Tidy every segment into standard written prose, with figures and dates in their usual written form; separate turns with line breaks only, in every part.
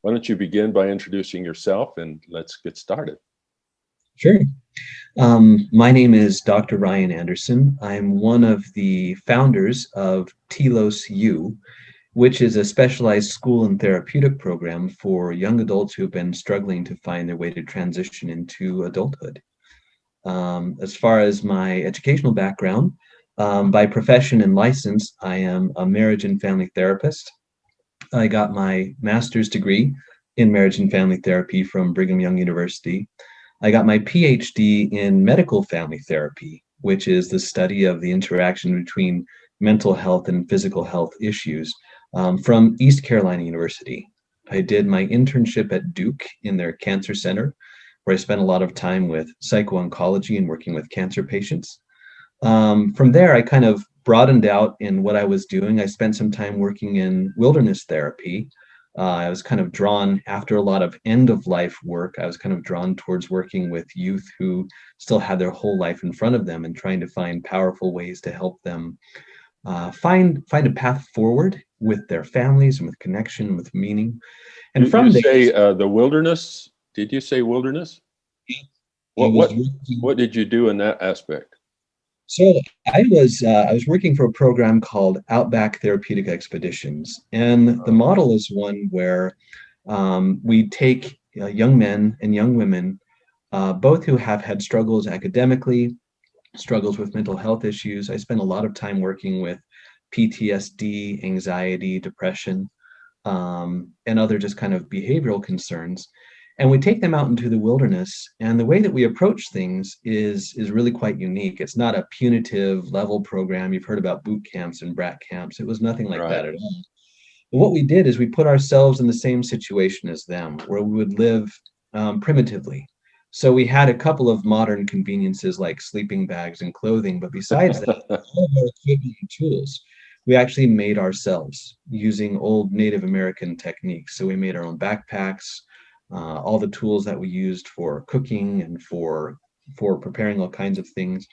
Why don't you begin by introducing yourself and let's get started.
Sure. My name is Dr. Ryan Anderson. I'm one of the founders of Telos U, which is a specialized school and therapeutic program for young adults who've been struggling to find their way to transition into adulthood. As far as my educational background, by profession and license, I am a marriage and family therapist. I got my master's degree in marriage and family therapy from Brigham Young University. I got my PhD in medical family therapy, which is the study of the interaction between mental health and physical health issues, from East Carolina University. I did my internship at Duke in their cancer center, where I spent a lot of time with psycho-oncology and working with cancer patients. From there, I kind of broadened out in what I was doing. I spent some time working in wilderness therapy. I was kind of drawn after a lot of end of life work. I was kind of drawn towards working with youth who still had their whole life in front of them and trying to find powerful ways to help them find a path forward with their families and with connection, with meaning.
You,
And
you
from there,
say the wilderness. Did you say wilderness?
I
What
was
what
working.
what did you do in that aspect?
So I was working for a program called Outback Therapeutic Expeditions, and the model is one where we take young men and young women, both who have had struggles academically, struggles with mental health issues. I spend a lot of time working with PTSD, anxiety, depression, and other just kind of behavioral concerns. And we take them out into the wilderness, and the way that we approach things is really quite unique. It's not a punitive level program. You've heard about boot camps and brat camps. It was nothing like
Right.
that at all. But what we did is we put ourselves in the same situation as them, where we would live primitively. So we had a couple of modern conveniences like sleeping bags and clothing, but besides that, all of our equipment and tools we actually made ourselves using old Native American techniques. So we made our own backpacks, all the tools that we used for cooking and for preparing all kinds of things.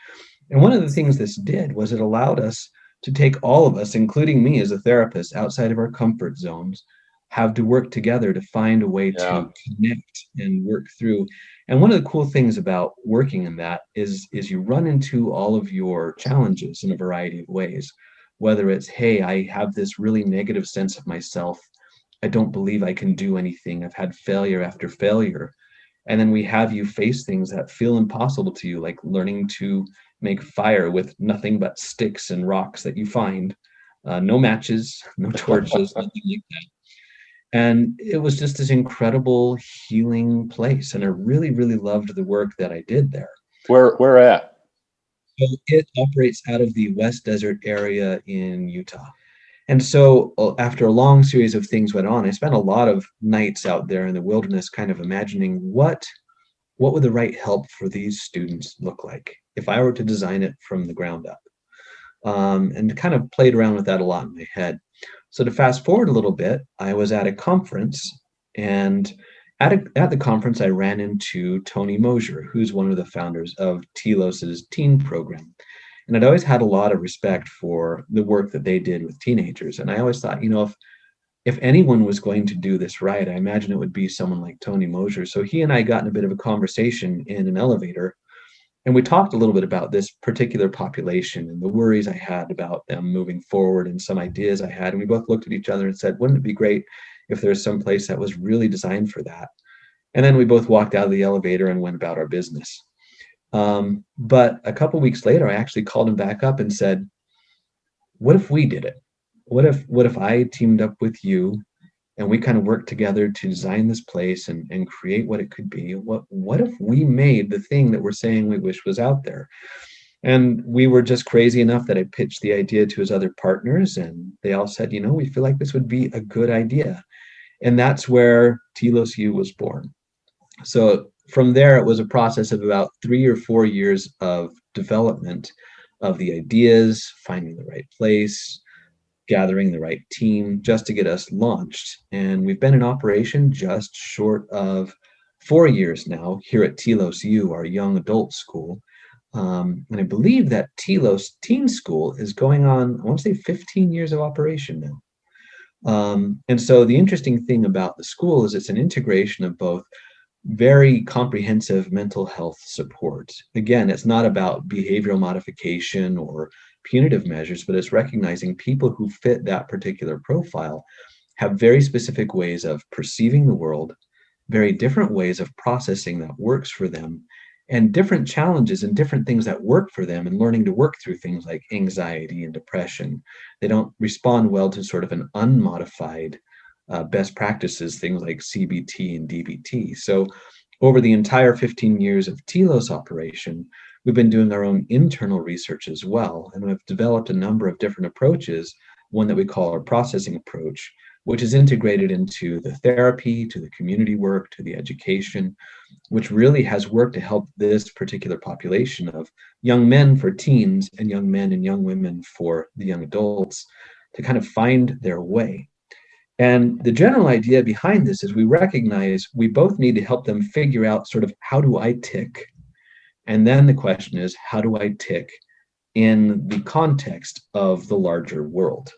And one of the things this did was it allowed us to take all of us, including me as a therapist, outside of our comfort zones, have to work together to find a way
Yeah.
to connect and work through. And one of the cool things about working in that is you run into all of your challenges in a variety of ways. Whether it's, hey, I have this really negative sense of myself. I don't believe I can do anything. I've had failure after failure. And then we have you face things that feel impossible to you, like learning to make fire with nothing but sticks and rocks that you find, no matches, no torches, nothing like that. And it was just this incredible healing place. And I really, really loved the work that I did there.
Where at?
So it operates out of the West Desert area in Utah. And so after a long series of things went on, I spent a lot of nights out there in the wilderness kind of imagining what would the right help for these students look like if I were to design it from the ground up, and kind of played around with that a lot in my head. So to fast forward a little bit, I was at a conference, and at the conference, I ran into Tony Mosier, who's one of the founders of Telos's teen program. And I'd always had a lot of respect for the work that they did with teenagers. And I always thought, if anyone was going to do this right, I imagine it would be someone like Tony Mosier. So he and I got in a bit of a conversation in an elevator, and we talked a little bit about this particular population and the worries I had about them moving forward and some ideas I had. And we both looked at each other and said, wouldn't it be great if there's some place that was really designed for that? And then we both walked out of the elevator and went about our business. But a couple weeks later, I actually called him back up and said, what if we did it? What if I teamed up with you and we kind of worked together to design this place and create what it could be? What if we made the thing that we're saying we wish was out there? And we were just crazy enough that I pitched the idea to his other partners, and they all said, we feel like this would be a good idea. And that's where Telos U was born. So from there, it was a process of about 3 or 4 years of development of the ideas, finding the right place, gathering the right team just to get us launched. And we've been in operation just short of 4 years now here at Telos U, our young adult school. And I believe that Telos Teen School is going on, I want to say 15 years of operation now. And so the interesting thing about the school is it's an integration of both very comprehensive mental health support. Again, it's not about behavioral modification or punitive measures, but it's recognizing people who fit that particular profile have very specific ways of perceiving the world, very different ways of processing that works for them, and different challenges and different things that work for them, and learning to work through things like anxiety and depression. They don't respond well to sort of an unmodified best practices, things like CBT and DBT. So over the entire 15 years of Telos operation, we've been doing our own internal research as well, and we've developed a number of different approaches, one that we call our processing approach, which is integrated into the therapy, to the community work, to the education, which really has worked to help this particular population of young men for teens and young men and young women for the young adults to kind of find their way. And the general idea behind this is we recognize we both need to help them figure out sort of how do I tick? And then the question is, how do I tick in the context of the larger world?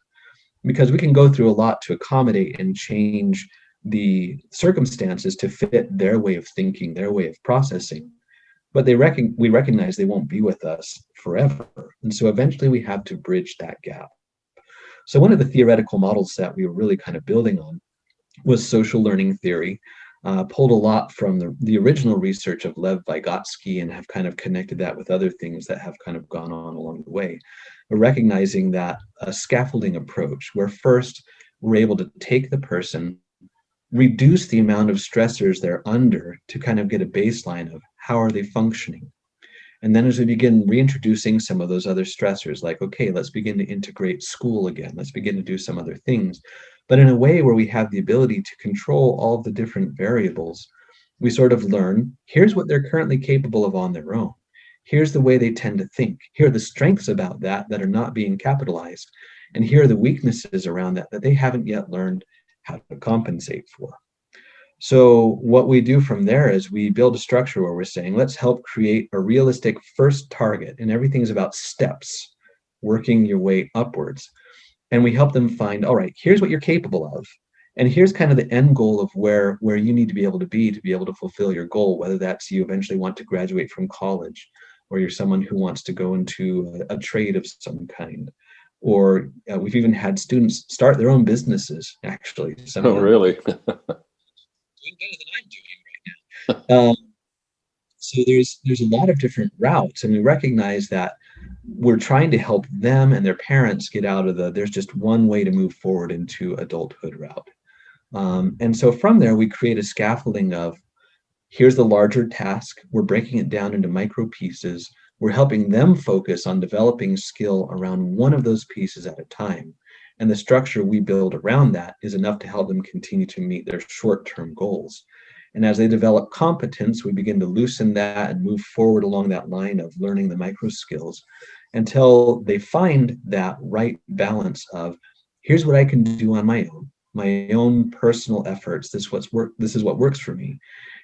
Because we can go through a lot to accommodate and change the circumstances to fit their way of thinking, their way of processing. But we recognize they won't be with us forever. And so eventually we have to bridge that gap. So one of the theoretical models that we were really kind of building on was social learning theory, pulled a lot from the original research of Lev Vygotsky and have kind of connected that with other things that have kind of gone on along the way. But recognizing that a scaffolding approach where first we're able to take the person, reduce the amount of stressors they're under to kind of get a baseline of how are they functioning. And then as we begin reintroducing some of those other stressors, like, okay, let's begin to integrate school again, let's begin to do some other things, but in a way where we have the ability to control all of the different variables, we sort of learn, here's what they're currently capable of on their own. Here's the way they tend to think. Here are the strengths about that that are not being capitalized. And here are the weaknesses around that that they haven't yet learned how to compensate for. So what we do from there is we build a structure where we're saying, let's help create a realistic first target. And everything's about steps, working your way upwards. And we help them find, all right, here's what you're capable of. And here's kind of the end goal of where you need to be able to fulfill your goal, whether that's you eventually want to graduate from college, or you're someone who wants to go into a trade of some kind. Or we've even had students start their own businesses, actually. Some of
Oh,
them
really?
doing better than I'm doing right now. So there's a lot of different routes, and we recognize that we're trying to help them and their parents get out of there's just one way to move forward into adulthood route. And so from there, we create a scaffolding of here's the larger task. We're breaking it down into micro pieces. We're helping them focus on developing skill around one of those pieces at a time. And the structure we build around that is enough to help them continue to meet their short-term goals. And as they develop competence, we begin to loosen that and move forward along that line of learning the micro skills until they find that right balance of here's what I can do on my own personal efforts. This is what works for me.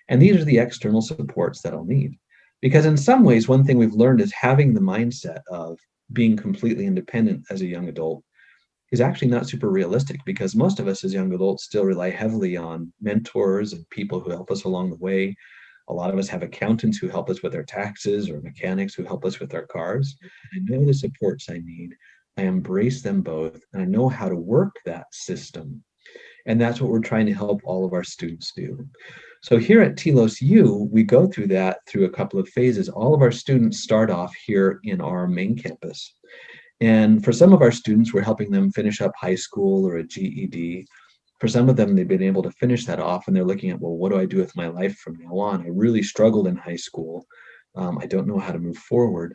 And these are the external supports that I'll need. Because in some ways, one thing we've learned is having the mindset of being completely independent as a young adult is actually not super realistic, because most of us as young adults still rely heavily on mentors and people who help us along the way. A lot of us have accountants who help us with our taxes, or mechanics who help us with our cars. I know the supports I need. I embrace them both, and I know how to work that system. And that's what we're trying to help all of our students do. So here at Telos U, we go through that through a couple of phases. All of our students start off here in our main campus. And for some of our students, we're helping them finish up high school or a GED. For some of them, they've been able to finish that off, and they're looking at, well, what do I do with my life from now on? I really struggled in high school. I don't know how to move forward.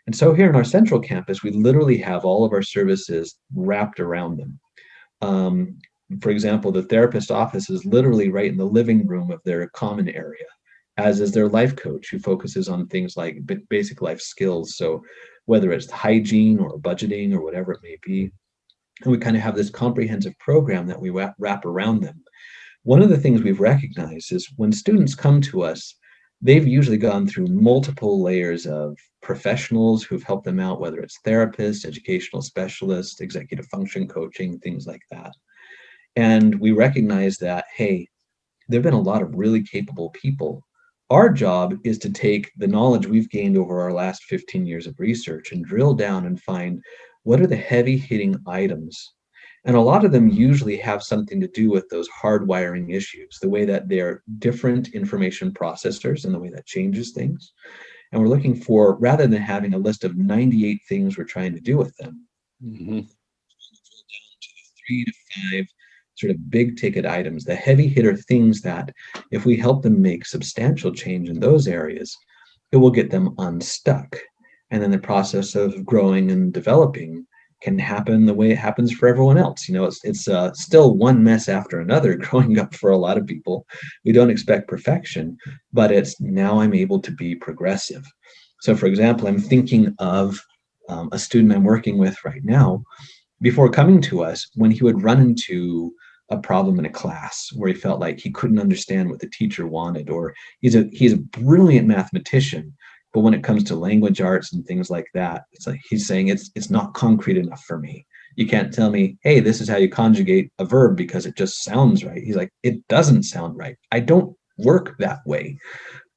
And so here in our central campus, we literally have all of our services wrapped around them. For example, the therapist office is literally right in the living room of their common area, as is their life coach, who focuses on things like basic life skills. So whether it's hygiene or budgeting or whatever it may be, and we kind of have this comprehensive program that we wrap around them. One of the things we've recognized is when students come to us, they've usually gone through multiple layers of professionals who've helped them out, whether it's therapists, educational specialists, executive function coaching, things like that. And we recognize that, hey, there have been a lot of really capable people. Our job is to take the knowledge we've gained over our last 15 years of research and drill down and find what are the heavy hitting items. And a lot of them usually have something to do with those hardwiring issues, the way that they're different information processors and the way that changes things. And we're looking for, rather than having a list of 98 things we're trying to do with them,
Hmm.
drill down to the 3 to 5 sort of big ticket items, the heavy hitter things that if we help them make substantial change in those areas, it will get them unstuck. And then the process of growing and developing can happen the way it happens for everyone else. It's still one mess after another growing up for a lot of people. We don't expect perfection, but it's now I'm able to be progressive. So, for example, I'm thinking of a student I'm working with right now. Before coming to us, when he would run into a problem in a class where he felt like he couldn't understand what the teacher wanted, or he's a brilliant mathematician, but when it comes to language arts and things like that, it's like he's saying it's not concrete enough for me. You can't tell me, hey, this is how you conjugate a verb because it just sounds right. He's like, it doesn't sound right. I don't work that way.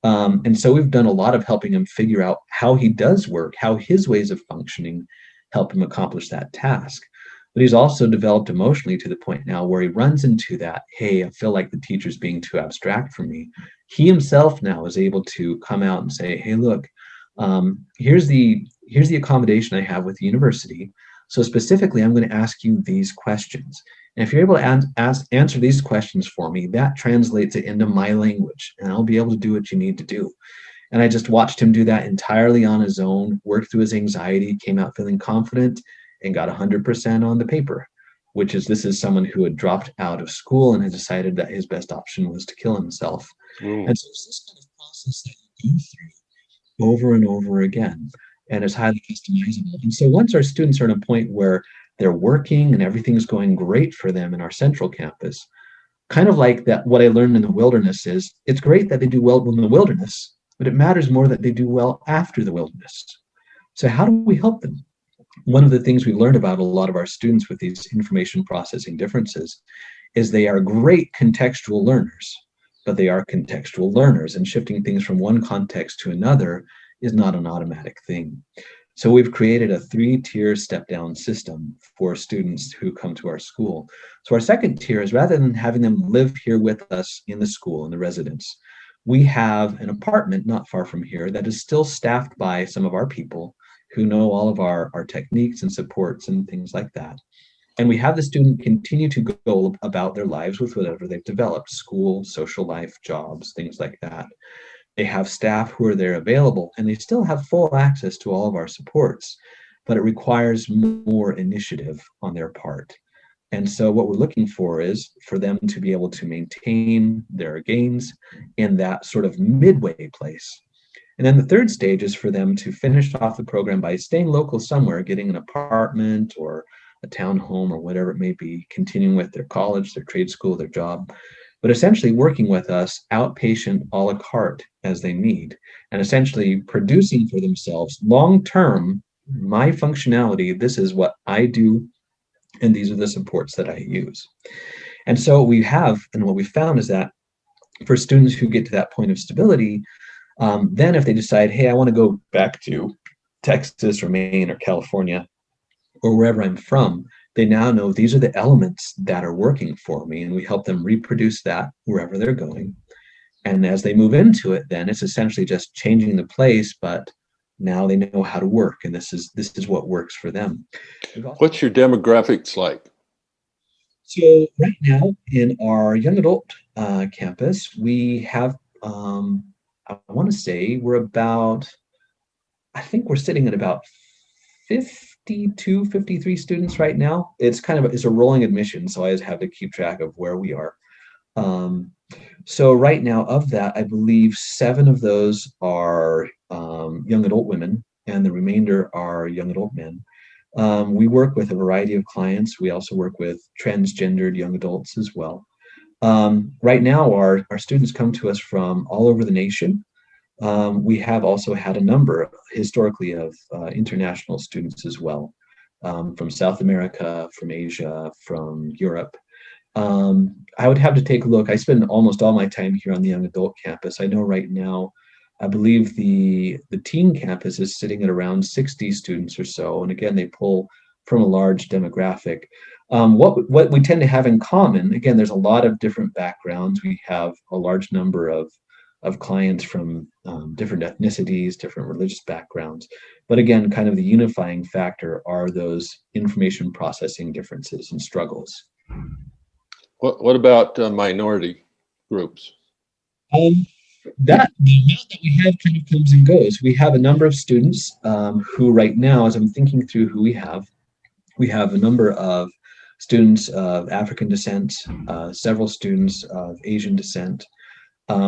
And so we've done a lot of helping him figure out how he does work, how his ways of functioning help him accomplish that task. But he's also developed emotionally to the point now where he runs into that, hey, I feel like the teacher's being too abstract for me. He himself now is able to come out and say, hey, look, here's the accommodation I have with the university. So specifically, I'm going to ask you these questions. And if you're able to answer these questions for me, that translates it into my language, and I'll be able to do what you need to do. And I just watched him do that entirely on his own, worked through his anxiety, came out feeling confident, and got 100% on the paper, which is this is someone who had dropped out of school and had decided that his best option was to kill himself.
Mm.
And so it's this kind of process that you go through over and over again, and it's highly customizable. And so once our students are at a point where they're working and everything's going great for them in our central campus, kind of like that, what I learned in the wilderness is it's great that they do well in the wilderness, but it matters more that they do well after the wilderness. So how do we help them? One of the things we learned about a lot of our students with these information processing differences is they are great contextual learners, but they are contextual learners, and shifting things from one context to another is not an automatic thing. So we've created a 3-tier step down system for students who come to our school. So our second tier is, rather than having them live here with us in the school, in the residence, we have an apartment not far from here that is still staffed by some of our people who know all of our techniques and supports and things like that. And we have the student continue to go about their lives with whatever they've developed: school, social life, jobs, things like that. They have staff who are there available, and they still have full access to all of our supports, but it requires more initiative on their part. And so what we're looking for is for them to be able to maintain their gains in that sort of midway place. And then the third stage is for them to finish off the program by staying local somewhere, getting an apartment or a townhome or whatever it may be, continuing with their college, their trade school, their job, but essentially working with us outpatient a la carte as they need, and essentially producing for themselves long term my functionality. This is what I do, and these are the supports that I use. And so what we have, and what we found is that for students who get to that point of stability, then if they decide, hey, I want to go back to Texas or Maine or California or wherever I'm from, they now know these are the elements that are working for me, and we help them reproduce that wherever they're going. And as they move into it, then it's essentially just changing the place, but now they know how to work, and this is what works for them.
What's your demographics like?
So right now in our young adult campus, we have I want to say I think we're sitting at about 52, 53 students right now. It's a rolling admission, so I just have to keep track of where we are. Um, so right now, of that, I believe 7 of those are young adult women, and the remainder are young adult men. We work with a variety of clients. We also work with transgendered young adults as well. Right now, our students come to us from all over the nation. We have also had a number historically of international students as well, from South America, from Asia, from Europe. I would have to take a look. I spend almost all my time here on the young adult campus. I know right now, I believe the teen campus is sitting at around 60 students or so. And again, they pull from a large demographic. What we tend to have in common, again, there's a lot of different backgrounds. We have a large number of clients from different ethnicities, different religious backgrounds. But again, kind of the unifying factor are those information processing differences and struggles.
What about minority groups?
Um, that the amount that we have kind of comes and goes. We have a number of students who, right now, as I'm thinking through who we have a number of students of African descent, several students of Asian descent.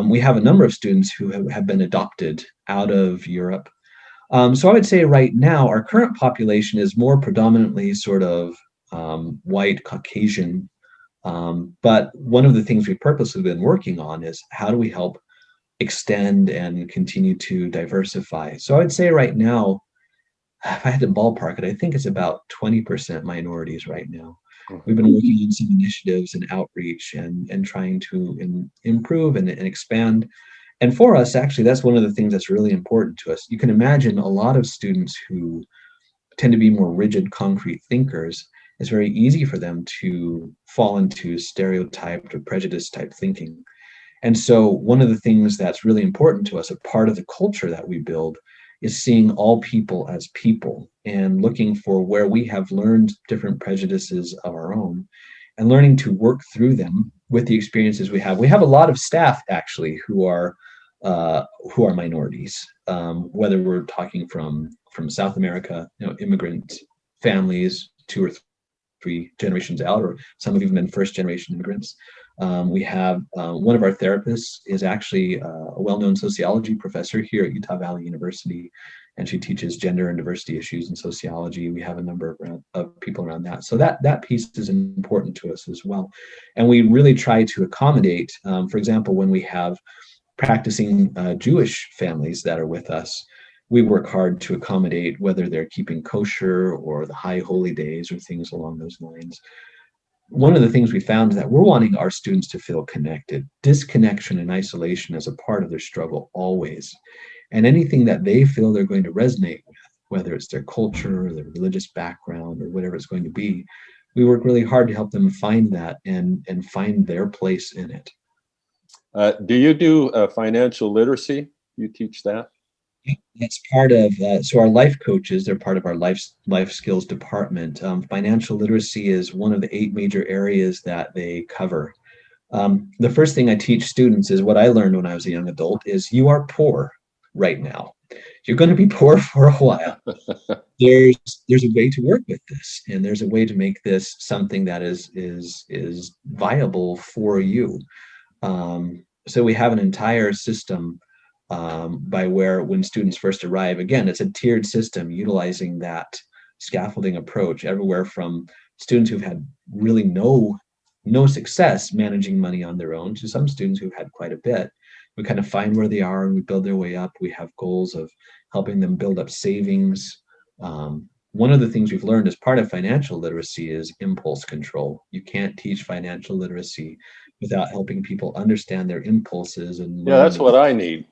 We have a number of students who have been adopted out of Europe. So I would say right now, our current population is more predominantly sort of white, Caucasian. But one of the things we've purposely been working on is how do we help extend and continue to diversify. So I'd say right now, if I had to ballpark it, I think it's about 20% minorities right now. We've been working on some initiatives and outreach and trying to improve and expand. And for us, actually, that's one of the things that's really important to us. You can imagine a lot of students who tend to be more rigid, concrete thinkers. It's very easy for them to fall into stereotyped or prejudice type thinking. And so, one of the things that's really important to us, a part of the culture that we build, is seeing all people as people and looking for where we have learned different prejudices of our own and learning to work through them with the experiences we have. We have a lot of staff actually who are minorities, whether we're talking from South America, immigrant families, two or three generations out, or some have even been first generation immigrants. We have one of our therapists is actually a well-known sociology professor here at Utah Valley University, and she teaches gender and diversity issues in sociology. We have a number of people around that. So that piece is important to us as well. And we really try to accommodate, for example, when we have practicing Jewish families that are with us, we work hard to accommodate whether they're keeping kosher or the high holy days or things along those lines. One of the things we found is that we're wanting our students to feel connected. Disconnection and isolation is a part of their struggle always. And anything that they feel they're going to resonate with, whether it's their culture or their religious background or whatever it's going to be, we work really hard to help them find that and find their place in it.
Do you do financial literacy? You teach that?
That's part of so our life coaches, they're part of our life skills department. Financial literacy is one of the 8 major areas that they cover. The first thing I teach students is what I learned when I was a young adult is you are poor right now. You're going to be poor for a while. There's a way to work with this, and there's a way to make this something that is viable for you. So we have an entire system by where when students first arrive, again, it's a tiered system utilizing that scaffolding approach everywhere from students who've had really no success managing money on their own to some students who've had quite a bit. We kind of find where they are and we build their way up. We have goals of helping them build up savings. One of the things we've learned as part of financial literacy is impulse control. You can't teach financial literacy without helping people understand their impulses and
Yeah, that's what I need.